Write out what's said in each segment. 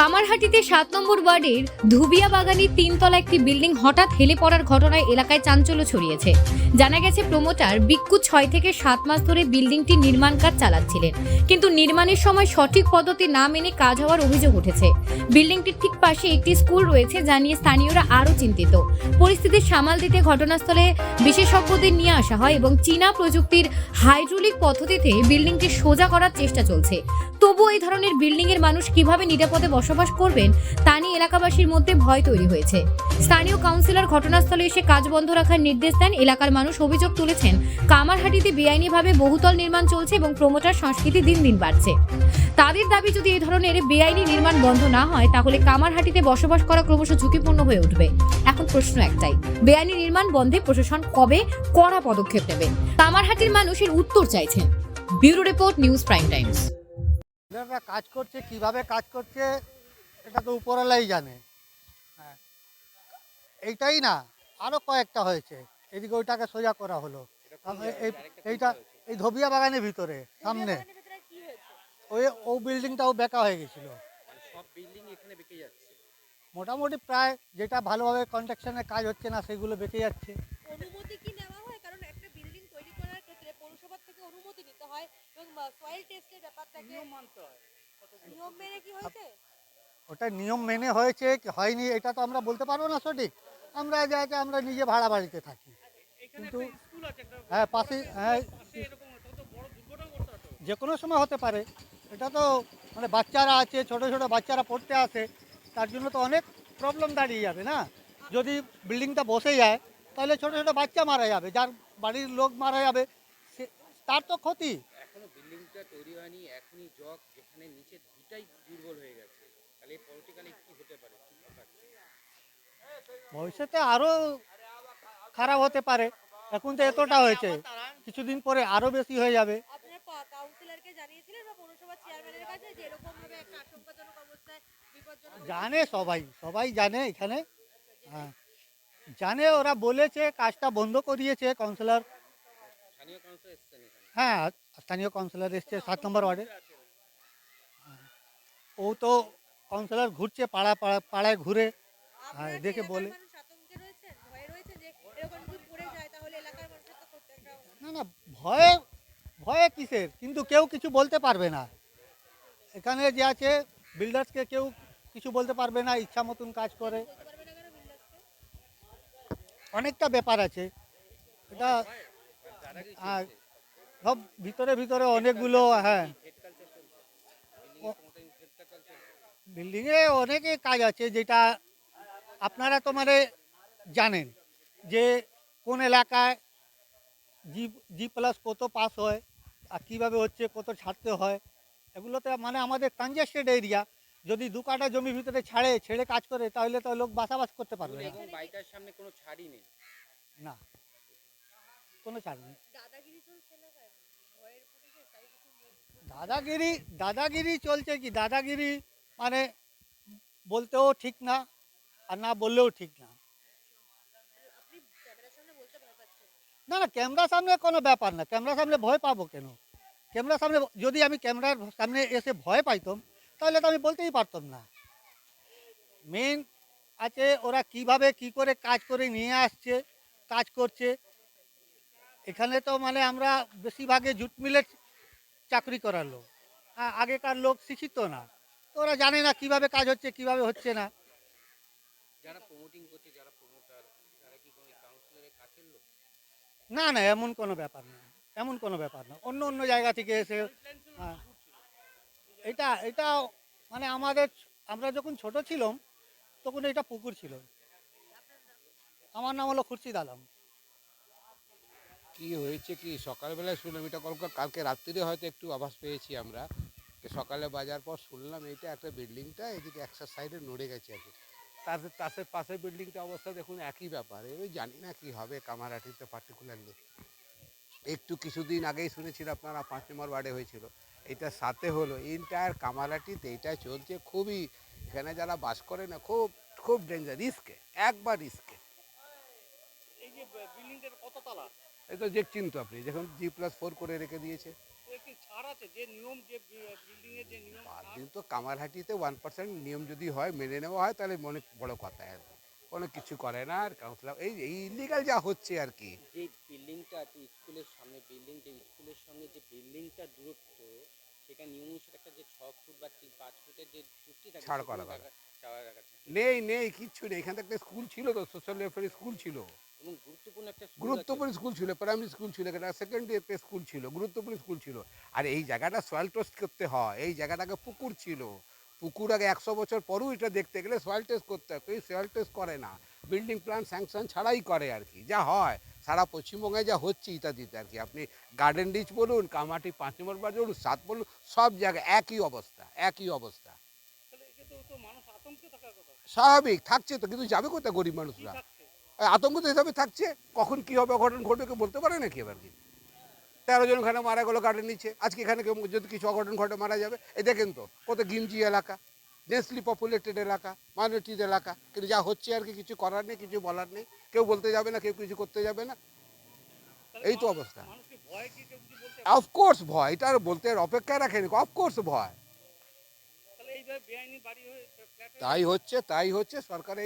কামারহাটিতে ৭ নম্বর ওয়ার্ডের ধুবিয়া বাগানের ৩ তলা একটি বিল্ডিং হঠাৎ হেলে পড়ার ঘটনায় এলাকায় চাঞ্চল্য ছড়িয়েছে। জানা গেছে প্রমোটার বিক্কু ৬ থেকে ৭ মাস ধরে বিল্ডিংটি নির্মাণ কাজ চালাচ্ছিলেন, কিন্তু নির্মাণের সময় সঠিক পদ্ধতি না মেনে কাজ হওয়ার অভিযোগ উঠেছে। বিল্ডিংটির ঠিক পাশে একটি স্কুল রয়েছে, যা নিয়ে স্থানীয়রা আরও চিন্তিত। পরিস্থিতি সামাল দিতে ঘটনাস্থলে বিশেষজ্ঞদের নিয়ে আসা হয় এবং চীনা প্রযুক্তির হাইড্রোলিক পদ্ধতিতে বিল্ডিংটি সোজা করার চেষ্টা চলছে। তবুও এই ধরনের বিল্ডিং এর মানুষ কিভাবে নিরাপদে বসবাস করবেন তা নিয়ে এলাকাবাসীর মধ্যে ভয় তৈরি হয়েছে। স্থানীয় কাউন্সিলর ঘটনাস্থলে এসে কাজ বন্ধ রাখার নির্দেশ দেন। এলাকার মানুষ অভিযোগ তুলেছেন, কামারহাটিতে বেআইনিভাবে বহুতল নির্মাণ চলছে এবং প্রমোটার সংস্কৃতি দিন দিন বাড়ছে। তাদের দাবি, যদি এই ধরনের বেআইনি নির্মাণ বন্ধ না হয় তাহলে কামারহাটিতে বসবাস করা ক্রমশ ঝুঁকিপূর্ণ হয়ে উঠবে। এখন প্রশ্ন একটাই, বেআইনি নির্মাণ বন্ধে প্রশাসন কবে কড়া পদক্ষেপ নেবে? কামারহাটির মানুষের উত্তর চাইছেন। Bureau report, news prime Times. কাজ করছে, কিভাবে কাজ করছে এটা তো উপরওয়ালাই জানে। হ্যাঁ, এইটাই না, আরও কয়েকটা হয়েছে। এদিকে ওইটাকে সোজা করা হলো। এইটা এই ধবিয়া বাগানের ভিতরে সামনে ও বিল্ডিংটাও বেঁকা হয়ে গেছিল। মোটামুটি প্রায় যেটা ভালোভাবে কনস্ট্রাকশনের কাজ হচ্ছে না সেগুলো বেঁকে যাচ্ছে। অনুমতি কি নেওয়া হয়? কারণ একটা বিল্ডিং তৈরি করার ক্ষেত্রে পৌরসভা থেকে অনুমতি নিতে হয় এবং সয়েল টেস্টের ব্যাপারটাকে নিয়ম মানতে হয়। নিয়ম মেনে কি হয়েছে? ওটা নিয়ম মেনে হয়েছে কি হয়নি এটা তো আমরা বলতে পারবো না সঠিক। আমরা যাকে আমরা নিজে ভাড়া বাড়িতে থাকি, কিন্তু হ্যাঁ পাশে যে কোনো সময় হতে পারে। এটা তো মানে বাচ্চারা আছে, ছোট ছোট বাচ্চারা পড়তে আসে, তার জন্য তো অনেক প্রবলেম দাঁড়িয়ে যাবে না। যদি বিল্ডিংটা বসে যায় তাহলে ছোট ছোট বাচ্চা মারা যাবে, যার বাড়ির লোক মারা যাবে, তার তো ক্ষতি। এখনো বিল্ডিংটা তৈরি হয়নি, এখনই জগ যেখানে নিচে দুটাই দুর্বল হয়ে গেছে, তাহলে পলিটিক্যালি কি হতে পারে? ভবিষ্যতে আরও খারাপ হতে পারে। এখন তো এতটা হয়েছে, কিছুদিন পরে আরও বেশি হয়ে যাবে। আপনারা কাউন্সিলরকে জানিয়েছিলেন বা পৌরসভা চেয়ারম্যানের কাছে যে এরকম ভাবে একটা আশঙ্কাজনক অবস্থায় বিপজ্জনক? জানে সবাই জানে এখানে। হ্যাঁ জানে, ওরা বলেছে কাজটা বন্ধ করিয়েছে কাউন্সিলর। স্থানীয় কাউন্সিলর এসেছেন এখানে? হ্যাঁ স্থানীয় কাউন্সিলর এসছে ৭ নম্বর ওয়ার্ডে। ও তো কাউন্সিলর ঘুরছে পাড়ায় ঘুরে দেখে বলে। মানুষ আতঙ্কে রয়েছেন, ভয়ে রয়েছে যে এরকম যদি পড়ে যায় তাহলে এলাকার মানুষের তো করতে একটা না ভয়ে কিসের, কিন্তু কেউ কিছু বলতে পারবে না। এখানে যে আছে বিল্ডার্সকে কেউ কিছু বলতে পারবে না, ইচ্ছা মতন কাজ করে। পারবে না কেন বিল্ডার্সকে? অনেকটা ব্যাপার আছে এটা। সব ভিতরে অনেকগুলো। হ্যাঁ বিল্ডিংয়ে অনেকে কাজ আছে, যেটা আপনারা তো মানে জানেন যে কোন এলাকায় জি+ কত পাস হয় আর কীভাবে হচ্ছে, কত ছাড়তে হয়। এগুলোতে মানে আমাদের কনজেস্টেড এরিয়া, যদি 2 কাঠা জমির ভিতরে ছেড়ে কাজ করে তাহলে তো লোক বাসাবাস করতে পারবে না। এবং বাড়িটার সামনে কোনো ছাড়ই নেই, না কোনো ছাড় নেই। দাদাগিরি চলছে এলাকায়, ভয়ের পরিবেশ, তাই কিছু দাদাগিরি চলছে কি, দাদাগিরি মানে বলতেও ঠিক না আর না বললেও ঠিক না। আপনি ক্যামেরার সামনে বলতে ভয় পাচ্ছেন? না ক্যামেরার সামনে কোনো ব্যাপার না, ক্যামেরার সামনে ভয় পাবো কেন? ক্যামেরার সামনে যদি আমি ক্যামেরার সামনে এসে ভয় পাইতাম তাহলে তো আমি বলতেই পারতাম না। মেন আছে ওরা কিভাবে কি করে কাজ করে নিয়ে আসছে, কাজ করছে। এখানে তো মানে আমরা বেশিরভাগে জুট মিলে চাকরি করার লোক, আগেকার লোক শিক্ষিত না, তো ওরা জানে না কিভাবে কাজ হচ্ছে কিভাবে হচ্ছে না। যারা প্রমোটিং করছে, যারা প্রমোটার, তারা কি কোনো কাউন্সিলরের কাছের লোক? না এমন কোনো ব্যাপার না, অন্য জায়গা থেকে এসে। হ্যাঁ এটা মানে আমরা যখন ছোট ছিলাম তখন এটা পুকুর ছিল। আমার নাম হলো খুরশিদ আলম। কি হয়েছে কি, সকালবেলায় শুনলাম এটা, কালকে রাত্রিরে হয়তো একটু আভাস পেয়েছি আমরা, সকালে বাজার পর শুনলাম এইটা একটা বিল্ডিংটা এদিকে এক সাইডে নড়ে গেছে আর কি। তার পাশের বিল্ডিংটা অবস্থা দেখুন একই ব্যাপার। এবার জানি না কি হবে কামারহাটিতে পার্টিকুলারলি। একটু কিছুদিন আগেই শুনেছিল আপনারা 5 নম্বর ওয়ার্ডে হয়েছিল, এটার সাথে হলো এন্টায়ার কামারহাটিতে এটা চলছে। খুবই এখানে যারা বাস করে না, খুব ডেঞ্জার, রিস্কে, একবার রিস্কে। এই যে বিল্ডিংটার কত তলা? এই তো দেখছেন তো আপনি, যখন G+4 করে রেখে দিয়েছে। কি ছাড় আছে যে নিয়ম যে বিল্ডিং এর যে নিয়ম ছাড়? দিন তো কামারহাটিতে 1% নিয়ম যদি হয় মেনে নেওয়া হয় তাহলে অনেক বড় কথা আর কি। কোনো কিছু করে না আর কাউন্সিলর এই ইলিগাল যা হচ্ছে আর কি। যে বিল্ডিংটা আছে স্কুলের সামনে বিল্ডিং, যে স্কুলের সঙ্গে যে বিল্ডিংটার দূরত্ব, সেখানে নিয়ম অনুসারে একটা যে 6 ফুট বা 5 ফুটের যে চুক্তি থাকে ছাড় সেগুলো করা কথা। চাওয়া রাখা নেই কিচ্ছু নেই, এখানে একটা স্কুল ছিল তো, সোশ্যাল ওয়েলফেয়ার স্কুল ছিল, এবং গুরুত্বপূর্ণ একটা স্কুল আছে। গুরুত্বপূর্ণ স্কুল ছিল, প্রাইমারি স্কুল ছিল, এখানে সেকেন্ডারি একটা স্কুল ছিল, গুরুত্বপূর্ণ স্কুল ছিল। আর এই জায়গাটা সয়েল টেস্ট করতে হয়, এই জায়গাটাকে পুকুর ছিল, পুকুর আগে 100 বছর পরও এটা দেখতে গেলে সয়েল টেস্ট করতে হয়, এই সয়েল টেস্ট করে না, বিল্ডিং প্ল্যান স্যাংশন ছাড়াই করে আর কি। যা হয় সারা পশ্চিমবঙ্গে যা হচ্ছে ইত্যাদিতে আর কি, আপনি গার্ডেন রিচ বলুন, কামাটি 5 নম্বর বাজার বলুন, 7 বলুন, সব জায়গায় একই অবস্থা, একই অবস্থা। তাহলে একে তো মানুষ আতঙ্কে থাকার কথা। স্বাভাবিক থাকছে তো, কিন্তু যাবে কোথায় গরিব কি মানুষরা? থাকছে? আতঙ্কিত হিসাবে থাকছে, কখন কি হবে অঘটন ঘটবে কেউ বলতে পারে নাকি? এবার কি 13 জন এখানে মারা গেলো গার্ডেন নিচে, আজকে এখানে কেউ যদি কিছু অঘটন ঘটে মারা যাবে। এই দেখেন তো কত গিমজি এলাকা, ডেন্সলি পপুলেটেড এলাকা, মাইনরিটিজ এলাকা, কিন্তু যা হচ্ছে আর কি, কিছু করার নেই, কিছু বলার নেই, কেউ বলতে যাবে না, কেউ কিছু করতে যাবে না, তাহলে এই তো অবস্থা। মানুষ কি ভয় কি কেউ কি বলতে? অফকোর্স ভয়, এটা আর বলতে আর অপেক্ষায় রাখেনি, অফকোর্স ভয়। তাহলে এইভাবে বেআইনি বাড়ি হয়ে ফ্ল্যাট তাই হচ্ছে সরকার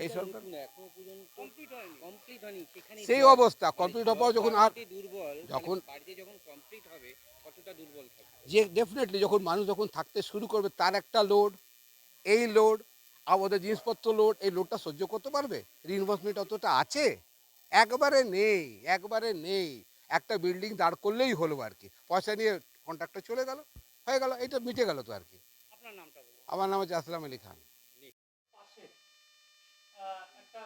এই সরকার এখনো পর্যন্ত কমপ্লিট হয়নি। কমপ্লিট হয়নি, সেখানে সেই অবস্থা কমপ্লিট হওয়ার পর যখন আর দুর্বল, যখন বাড়িতে যখন কমপ্লিট হবে কতটা দুর্বল থাকবে। যে ডেফিনেটলি যখন মানুষ যখন থাকতে শুরু করবে, তার একটা লোড, এই লোড, আর ওদের জিনিসপত্র লোড, এই লোডটা সহ্য করতে পারবে? রিইনভেস্টমেন্ট অতটা আছে? একবারে নেই। একটা বিল্ডিং দাঁড় করলেই হলো আর কি, পয়সা নিয়ে কন্ট্রাক্টর চলে গেল, হয়ে গেল, এটা মিটে গেল তো আর কি। আপনার নামটা বলুন। আমার নাম হচ্ছে আসলাম আলী খান। পাশে একটা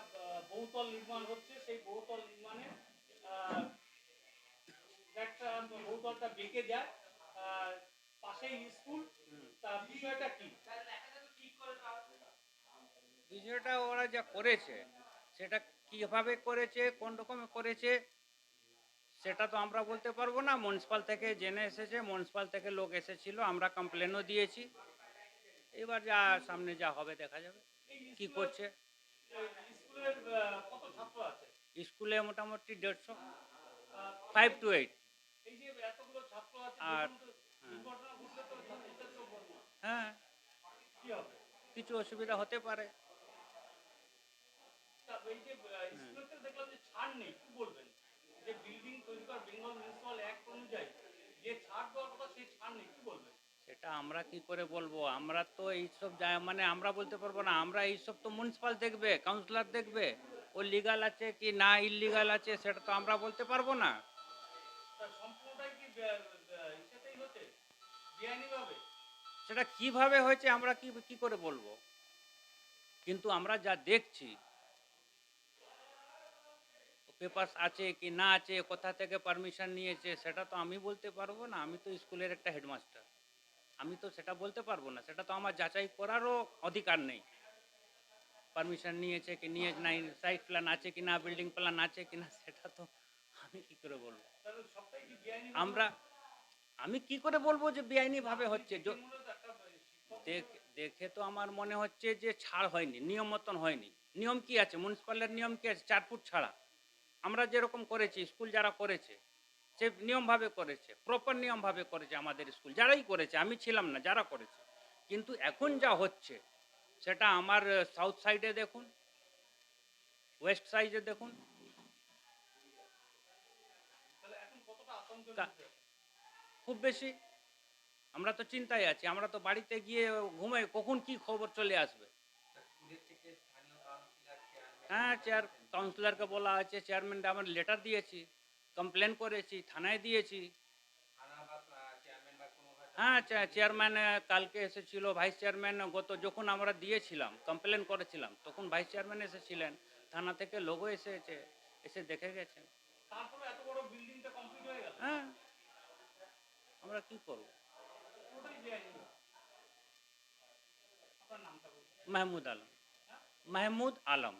বহুতল নির্মাণ হচ্ছে, সেই বহুতল নির্মাণে একটা বহুতলটা বেঁকে যায়, পাশেই স্কুল, তার বিষয়টা কি? বিষয়টা ওরা যা করেছে সেটা কিভাবে করেছে, কোন রকমে করেছে সেটা তো আমরা বলতে পারবো না। মিউনিসিপাল থেকে জেনে এসেছে, মিউনিসিপাল থেকে লোক এসেছিল, আমরা কমপ্লেনও দিয়েছি। এবার যা সামনে যা হবে দেখা যাবে কি করছে। স্কুলের কত ছাত্র আছে? স্কুলে মোটামুটি 150, 5 to 8। এই যে এতগুলো ছাত্র আছে, আর দুর্ঘটনা ঘটলে তো ছাত্রদের তো বলবো হ্যাঁ, কি হবে? কিছু অসুবিধা হতে পারে। তা এই যে স্কুলেতে দেখলাম যে ছাড় নেই, কি বলবেন? যে বিল্ডিং তৈরি করা বেঙ্গল মিউনিসিপাল অ্যাক্ট অনুযায়ী যে ছাড় দেওয়ার কথা, সেই ছাড় নেই, কি বলবেন? সেটা আমরা কি করে বলবো? আমরা তো এইসব মানে আমরা বলতে পারবো না। আমরা এইসব তো মিউনিসিপাল দেখবে, কাউন্সিলর দেখবে, ও লিগাল আছে কি না ইললিগাল আছে সেটা তো আমরা বলতে পারবো না। তা সম্পূর্ণটাই কি ইসেতেই হচ্ছে, বেআইনিভাবে? সেটা কিভাবে হয়েছে আমরা কি করে বলবো? কিন্তু আমরা যা দেখছি, পেপারস আছে কি না আছে, কোথা থেকে পারমিশন নিয়েছে সেটা তো আমি বলতে পারবো না। আমি তো স্কুলের একটা হেডমাস্টার, আমি তো সেটা বলতে পারবো না। সেটা তো আমার যাচাই করারও অধিকার নেই। পারমিশন নিয়েছে কি নিয়ে নাই, সাইট প্ল্যান আছে কি না, বিল্ডিং প্ল্যান আছে কি না, সেটা তো আমি কি করে বলবো? তাহলে সবটাই কি বেআইনি? আমি কি করে বলবো যে বেআইনিভাবে হচ্ছে? দেখে তো আমার মনে হচ্ছে যে ছাড় হয়নি, নিয়ম মতন হয়নি। নিয়ম কি আছে? মিউনিসিপ্যালের নিয়ম কি আছে? 4 ফুট ছাড়া। আমরা যেরকম করেছি, স্কুল যারা করেছে সে নিয়মভাবে করেছে, প্রপার নিয়মভাবে করেছে আমাদের স্কুল, যারাই করেছে, আমি ছিলাম না, যারা করেছে। কিন্তু এখন যা হচ্ছে সেটা আমার সাউথ সাইডে দেখুন, ওয়েস্ট সাইডে দেখুন। তাহলে এখন কতটা আতঙ্ক? খুব বেশি। আমরা তো চিন্তায় আছি, আমরা তো বাড়িতে গিয়ে ঘুমাই, কখন কি খবর চলে আসবে। হ্যাঁ, কাউন্সিলরকে বলা আছে, চেয়ারম্যানকে আমরা লেটার দিয়েছি, কমপ্লেন করেছি, থানায় দিয়েছি। হ্যাঁ, চেয়ারম্যান কালকে এসেছিল, ভাইস চেয়ারম্যান যখন আমরা দিয়েছিলাম, কমপ্লেন করেছিলাম, তখন ভাইস চেয়ারম্যান এসেছিলেন, থানা থেকে লোকও এসে দেখে গেছেন। তারপরে এত বড় বিল্ডিংটা কমপ্লিট হয়ে গেল, হ্যাঁ, আমরা কি করব? পুরোটাই বেআইনি। আপনার নামটা বলুন। মাহমুদ আলম।